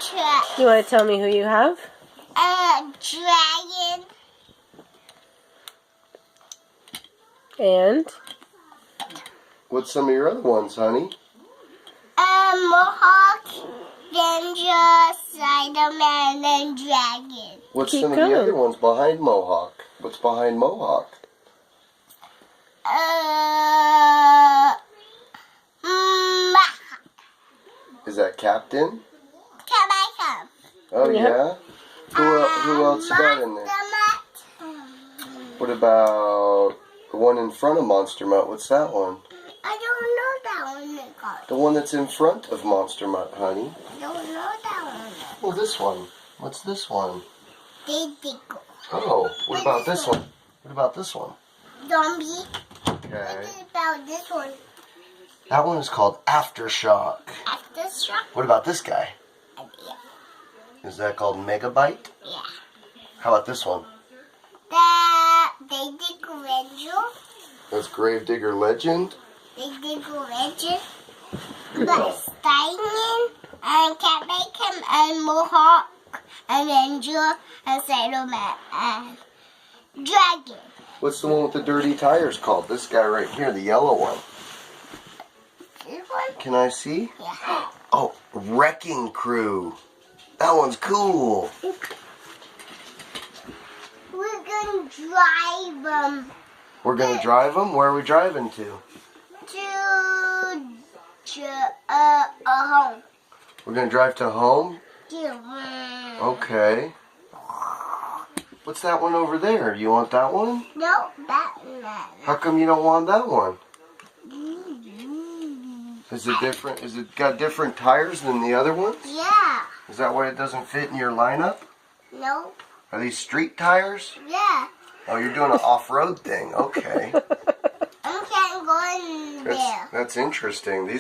truck. You want to tell me who you have? Dragon. And? What's some of your other ones, honey? Mohawk, Ninja, Spider-Man, and Dragon. What's Keep some of going. the other ones behind Mohawk? What's behind Mohawk? Is that Captain? Come I come. Oh, Yep. yeah? Who else you got in there? What about the one in front of Monster Mutt? What's that one? I don't know that one, Nicole. The one that's in front of Monster Mutt, honey. I don't know that one. Well, this one. What's this one? Digital. Oh, what about this one? What about this one? Zombie. Okay. What about this one? That one is called Aftershock. After struck? What about this guy? Is that called Megabyte? Yeah. How about this one? They did Ranger. That's Gravedigger Legend. They did Ranger. But Steinen and Cat Bacon and Mohawk and Ranger and Spider-Man and Dragon. What's the one with the dirty tires called? This guy right here, the yellow one. This one? Can I see? Yeah. Oh, Wrecking Crew. That one's cool. We're gonna drive them We're gonna drive them? Where are we driving to? to home. We're gonna drive to home? Yeah. Okay. What's that one over there? You want that one? No, Batman. How come you don't want that one? Is it different? Is it got different tires than the other ones? Yeah. Is that why it doesn't fit in your lineup? No. Are these street tires? Yeah. Oh, you're doing an off-road thing. Okay. I can't go in there. That's interesting. These